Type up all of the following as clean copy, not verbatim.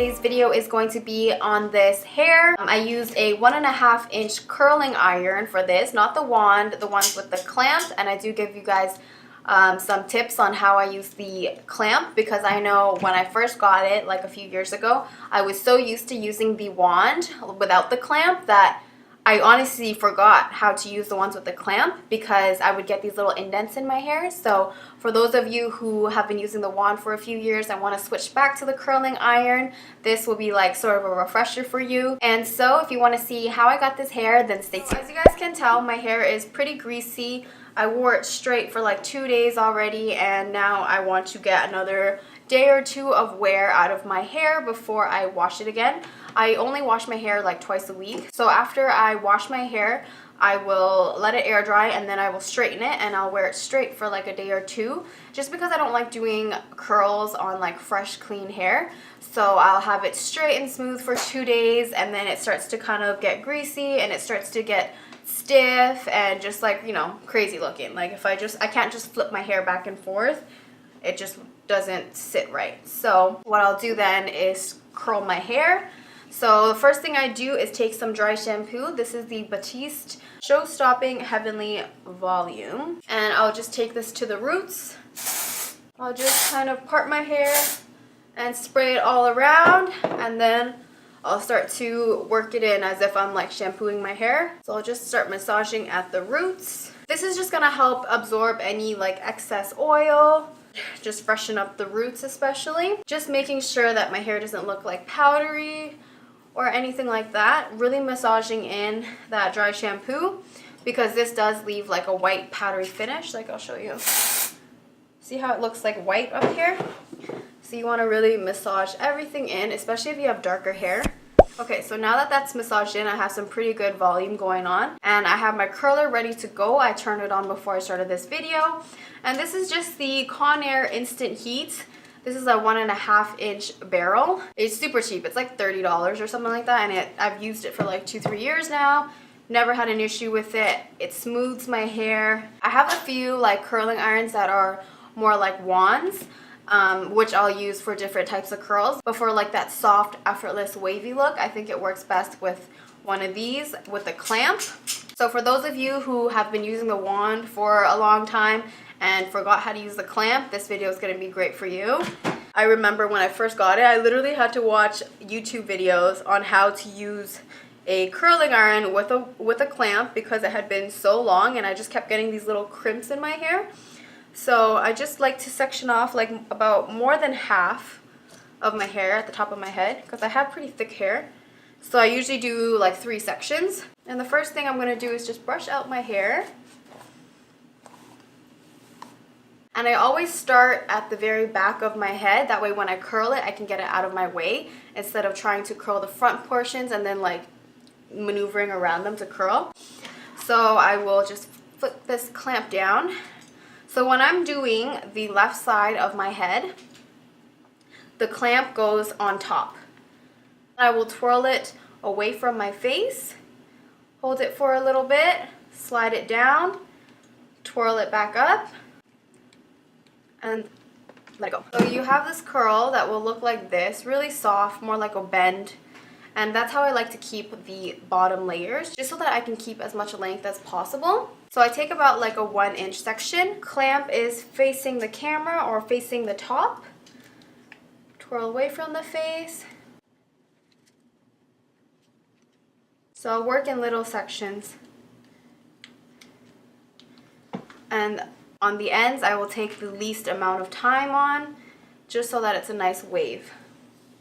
today's video is going to be on this hair. I used a 1.5-inch curling iron for this, not the wand, the ones with the clamp, and I do give you guys some tips on how I use the clamp, because I know when I first got it like a few years ago, I was so used to using the wand without the clamp that I honestly forgot how to use the ones with the clamp, because I would get these little indents in my hair. So for those of you who have been using the wand for a few years and want to switch back to the curling iron, this will be like sort of a refresher for you. And so if you want to see how I got this hair, then stay tuned. So as you guys can tell, my hair is pretty greasy. I wore it straight for like 2 days already, and now I want to get another day or two of wear out of my hair before I wash it again. I only wash my hair like twice a week. So after I wash my hair, I will let it air dry and then I will straighten it, and I'll wear it straight for like a day or two, just because I don't like doing curls on like fresh clean hair. So I'll have it straight and smooth for 2 days, and then it starts to kind of get greasy and it starts to get stiff and just like, you know, crazy looking. Like if I can't just flip my hair back and forth, it just doesn't sit right. So what I'll do then is curl my hair. So the first thing I do is take some dry shampoo. This is the Batiste Show-Stopping Heavenly Volume. And I'll just take this to the roots. I'll just kind of part my hair and spray it all around, and then I'll start to work it in as if I'm like shampooing my hair. So I'll just start massaging at the roots. This is just gonna help absorb any like excess oil, just freshen up the roots especially. Just making sure that my hair doesn't look like powdery or anything like that. Really massaging in that dry shampoo, because this does leave like a white powdery finish. Like I'll show you. See how it looks like white up here? So you want to really massage everything in, especially if you have darker hair. Okay, so now that that's massaged in, I have some pretty good volume going on, and I have my curler ready to go. I turned it on before I started this video, and this is just the CONAIR Instant Heat. This is a 1.5-inch barrel. It's super cheap. It's like $30 or something like that, and I've used it for like 2-3 years now. Never had an issue with it. It smooths my hair. I have a few like curling irons that are more like wands, which I'll use for different types of curls. But for like that soft, effortless, wavy look, I think it works best with one of these with a clamp. So for those of you who have been using the wand for a long time and forgot how to use the clamp, this video is going to be great for you. I remember when I first got it, I literally had to watch YouTube videos on how to use a curling iron with a clamp, because it had been so long and I just kept getting these little crimps in my hair. So I just like to section off like about more than half of my hair at the top of my head, because I have pretty thick hair. So I usually do like 3 sections. And the first thing I'm going to do is just brush out my hair. And I always start at the very back of my head. That way when I curl it, I can get it out of my way, instead of trying to curl the front portions and then like maneuvering around them to curl. So I will just flip this clamp down. So when I'm doing the left side of my head, the clamp goes on top. I will twirl it away from my face, hold it for a little bit, slide it down, twirl it back up, and let it go. So you have this curl that will look like this, really soft, more like a bend. And that's how I like to keep the bottom layers, just so that I can keep as much length as possible. So I take about like a 1-inch section. Clamp is facing the camera or facing the top. Twirl away from the face. So I'll work in little sections. And on the ends, I will take the least amount of time on, just so that it's a nice wave.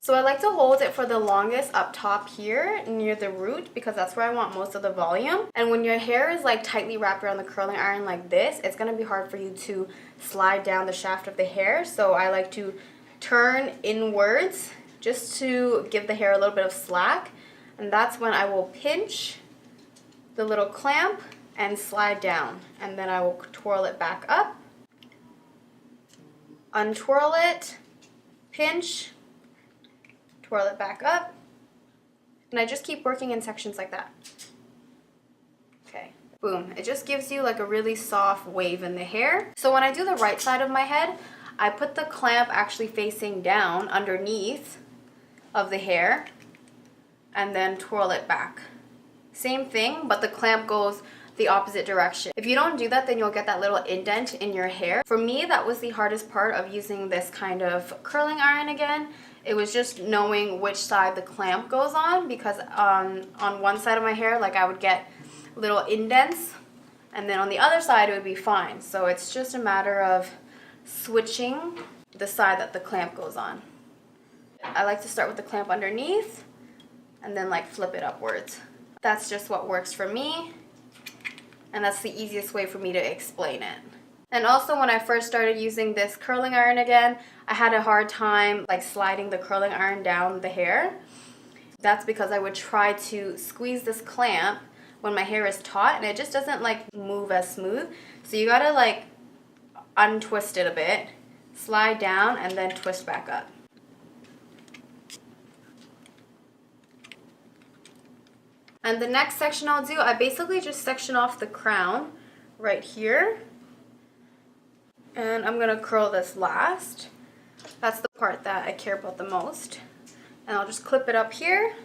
So I like to hold it for the longest up top here near the root, because that's where I want most of the volume. And when your hair is like tightly wrapped around the curling iron like this, it's going to be hard for you to slide down the shaft of the hair. So I like to turn inwards just to give the hair a little bit of slack. And that's when I will pinch the little clamp and slide down. And then I will twirl it back up, untwirl it, pinch, twirl it back up, and I just keep working in sections like that. Okay, boom. It just gives you like a really soft wave in the hair. So when I do the right side of my head, I put the clamp actually facing down underneath of the hair and then twirl it back. Same thing, but the clamp goes the opposite direction. If you don't do that, then you'll get that little indent in your hair. For me, that was the hardest part of using this kind of curling iron again. It was just knowing which side the clamp goes on, because on one side of my hair, like, I would get little indents, and then on the other side it would be fine. So it's just a matter of switching the side that the clamp goes on. I like to start with the clamp underneath and then like flip it upwards. That's just what works for me, and that's the easiest way for me to explain it. And also, when I first started using this curling iron again, I had a hard time like sliding the curling iron down the hair. That's because I would try to squeeze this clamp when my hair is taut and it just doesn't like move as smooth. So you gotta like untwist it a bit, slide down, and then twist back up. And the next section I'll do, I basically just section off the crown right here. And I'm gonna curl this last. That's the part that I care about the most. And I'll just clip it up here.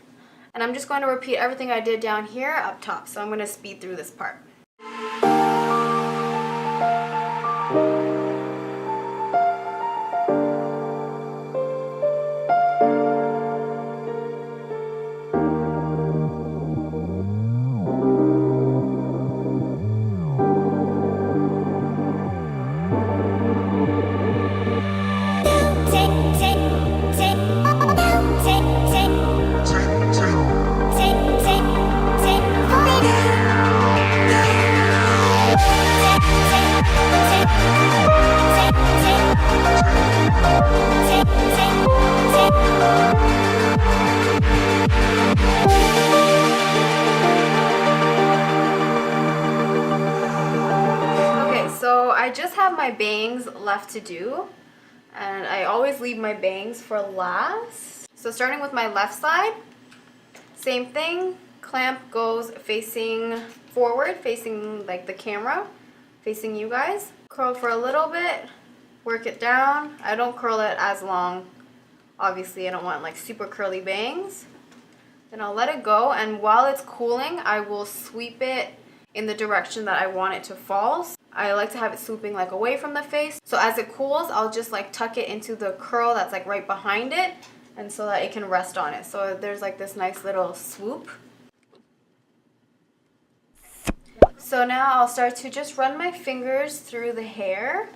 And I'm just going to repeat everything I did down here up top. So I'm gonna speed through this part. I just have my bangs left to do, and I always leave my bangs for last. So starting with my left side, same thing, clamp goes facing forward, facing like the camera, facing you guys. Curl for a little bit, work it down. I don't curl it as long, obviously I don't want like super curly bangs. Then I'll let it go, and while it's cooling, I will sweep it in the direction that I want it to fall. I like to have it swooping like away from the face. So as it cools, I'll just like tuck it into the curl that's like right behind it, and so that it can rest on it. So there's like this nice little swoop. So now I'll start to just run my fingers through the hair,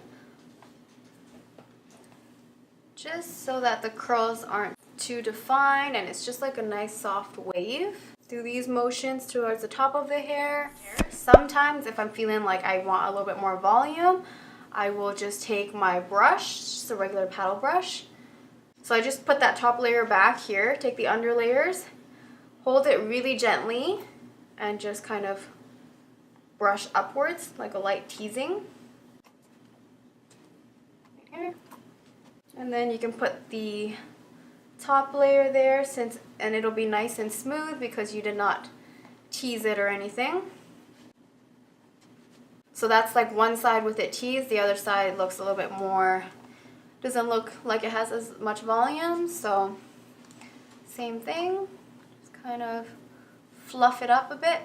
just so that the curls aren't too defined and it's just like a nice soft wave. Do these motions towards the top of the hair. Sometimes if I'm feeling like I want a little bit more volume, I will just take my brush, just a regular paddle brush. So I just put that top layer back here, take the under layers, hold it really gently, and just kind of brush upwards like a light teasing. Right here. And then you can put the top layer there, and it'll be nice and smooth because you did not tease it or anything. So that's like one side with it teased, the other side looks a little bit more, doesn't look like it has as much volume. So same thing, just kind of fluff it up a bit.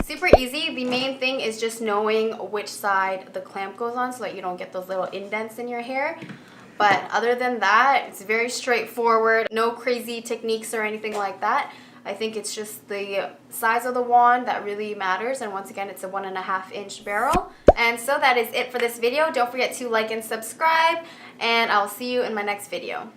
Super easy. The main thing is just knowing which side the clamp goes on so that you don't get those little indents in your hair. But other than that, it's very straightforward. No crazy techniques or anything like that. I think it's just the size of the wand that really matters. And once again, it's a 1.5 inch barrel. And so that is it for this video. Don't forget to like and subscribe, and I'll see you in my next video.